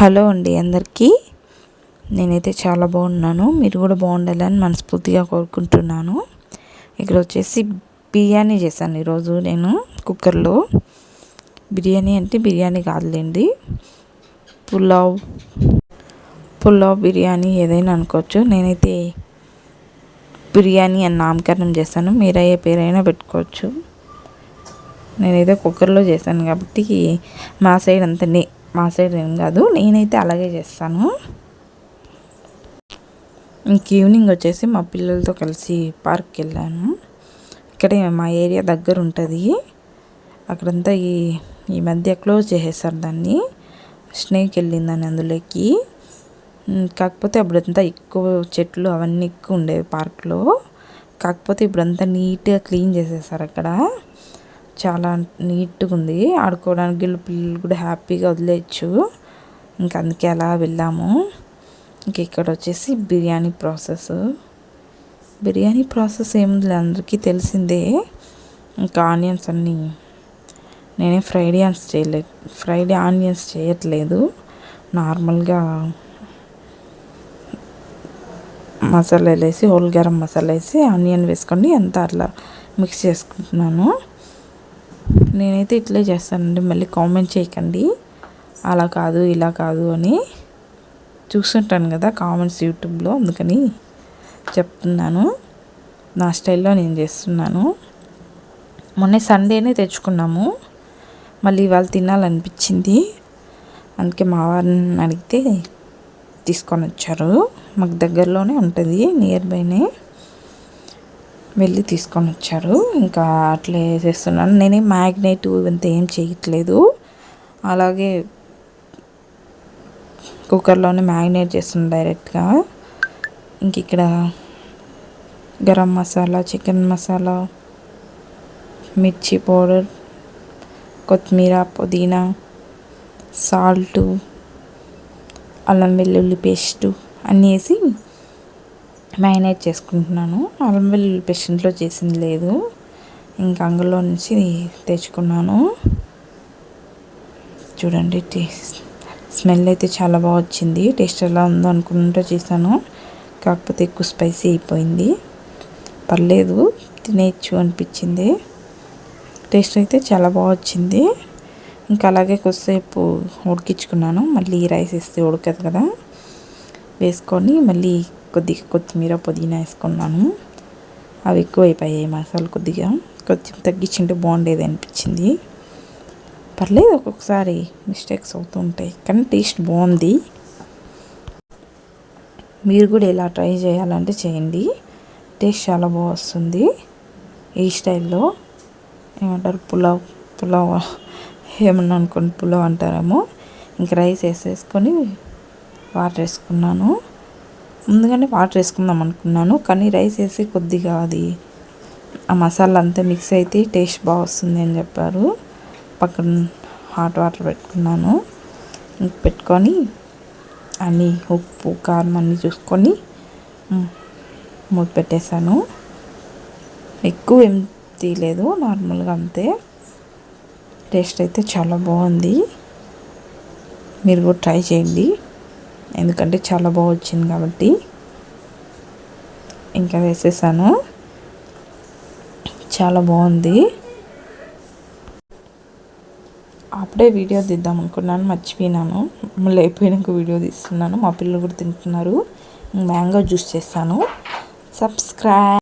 Hello అండి అందరికీ. నేనైతే చాలా బాగున్నాను. మీరు కూడా బాగుండాలని మనస్ఫూర్తిగా కోరుకుంటున్నాను. ఇక్కడ వచ్చేసి బిర్యానీ చేశాను ఈరోజు నేను కుక్కర్లో. బిర్యానీ అంటే బిర్యానీ కాదులేండి, పులావ్ బిర్యానీ ఏదైనా అనుకోవచ్చు. నేనైతే బిర్యానీ అని నామకరణం చేశాను. మీరు ఏ పేరైనా పెట్టుకోవచ్చు. నేనైతే కుక్కర్లో చేశాను కాబట్టి మా సైడ్ ఏం కాదు, నేనైతే అలాగే చేస్తాను. ఇంక ఈవినింగ్ వచ్చేసి మా పిల్లలతో కలిసి పార్క్కి వెళ్ళాను. ఇక్కడే మా ఏరియా దగ్గర ఉంటుంది. అక్కడంతా ఈ మధ్య క్లోజ్ చేసేసారు దాన్ని. స్నేక్ వెళ్ళిందని అందులోకి. కాకపోతే అప్పుడంతా ఎక్కువ చెట్లు అవన్నీ ఎక్కువ ఉండేవి పార్క్లో. కాకపోతే ఇప్పుడంతా నీట్గా క్లీన్ చేసేసారు. అక్కడ చాలా నీట్గా ఉంది. ఆడుకోవడానికి పిల్లలు కూడా హ్యాపీగా వదిలేయచ్చు. ఇంకా అందుకే అలా వెళ్ళాము. ఇంక ఇక్కడ వచ్చేసి బిర్యానీ ప్రాసెస్ ఏముంది అందరికీ తెలిసిందే. ఇంకా ఆనియన్స్ అన్నీ నేనే ఫ్రైడ్ ఆనియన్స్ చేయట్లేదు. నార్మల్గా మసాలాలు వేసి, హోల్ గరం మసాలా వేసి ఆనియన్ వేసుకొని అంతా అట్లా మిక్స్ చేసుకుంటున్నాను. నేనైతే ఇట్లే చేస్తానండి. మళ్ళీ కామెంట్ చేయకండి అలా కాదు ఇలా కాదు అని. చూస్తుంటాను కదా కామెంట్స్ యూట్యూబ్లో, అందుకని చెప్తున్నాను. నా స్టైల్లో నేను చేస్తున్నాను. మొన్న సండేనే తెచ్చుకున్నాము. మళ్ళీ ఇవాళ తినాలనిపించింది. అందుకే మా వారిని అడిగితే తీసుకొని వచ్చారు. మాకు దగ్గరలోనే ఉంటుంది, నియర్ బైనే. వెళ్ళి తీసుకొని వచ్చారు. ఇంకా అట్లే చేస్తున్నాను. నేనేం మ్యాగ్నేట్ ఇవంతా ఏం చేయట్లేదు. అలాగే కుక్కర్లోనే మ్యాగ్నేట్ చేస్తున్నాను డైరెక్ట్గా. ఇంక ఇక్కడ గరం మసాలా, చికెన్ మసాలా, మిర్చి పౌడర్, కొత్తిమీర, పుదీనా, సాల్టు, అల్లం వెల్లుల్లి పేస్టు అన్నీ వేసి మ్యారినేట్ చేసుకుంటున్నాను. అల్లం వెల్లుల్లి పేస్ట్ ఇంట్లో చేసింది లేదు, ఇంకా అంగడిలో నుంచి తెచ్చుకున్నాను. చూడండి, స్మెల్ అయితే చాలా బాగా వచ్చింది. టేస్ట్ ఎలా ఉందో అనుకుంటూ చేశాను. కాకపోతే ఎక్కువ స్పైసీ అయిపోయింది. పర్లేదు, తినేయచ్చు అనిపించింది. టేస్ట్ అయితే చాలా బాగా వచ్చింది. ఇంకా అలాగే కొద్దిసేపు ఉడికించుకున్నాను. మళ్ళీ రైస్ వేస్తే ఉడకదు కదా, వేసుకొని మళ్ళీ కొద్దిగా కొత్తిమీర, పుదీనా వేసుకున్నాను. అవి ఎక్కువ అయిపోయాయి మసాలా. కొంచెం తగ్గించుంటే బాగుండేది అనిపించింది. పర్లేదు, ఒక్కొక్కసారి మిస్టేక్స్ అవుతూ ఉంటాయి, కానీ టేస్ట్ బాగుంది. మీరు కూడా ఇలా ట్రై చేయాలంటే చేయండి. టేస్ట్ చాలా బాగా వస్తుంది. ఈ స్టైల్లో ఏమంటారు, పులావ్ ఏమన్నా అనుకోండి, పులావ్ అంటారేమో. ఇంక రైస్ వేసేసుకొని వాటర్ వేసుకున్నాను. ముందుగానే వాటర్ వేసుకుందాం అనుకున్నాను, కానీ రైస్ వేసి కొద్దిగా అది ఆ మసాలా అంతా మిక్స్ అయితే టేస్ట్ బాగా వస్తుంది అని చెప్పారు. పక్కన హాట్ వాటర్ పెట్టుకున్నాను. ఇంక పెట్టుకొని అన్నీ ఉప్పు, కారం అన్నీ చూసుకొని మూత పెట్టేశాను. ఎక్కువ ఏం తీయలేదు, నార్మల్గా అంతే. టేస్ట్ అయితే చాలా బాగుంది. మీరు కూడా ట్రై చేయండి, ఎందుకంటే చాలా బాగా వచ్చింది కాబట్టి. ఇంకా వేసేసాను. చాలా బాగుంది. అప్పుడే వీడియో తీద్దాం అనుకున్నాను, మర్చిపోయినాను. మళ్ళీ అయిపోయినాక వీడియో తీస్తున్నాను. మా పిల్లలు కూడా తింటున్నారు. మ్యాంగో జ్యూస్ చేస్తాను. సబ్స్క్రైబ్.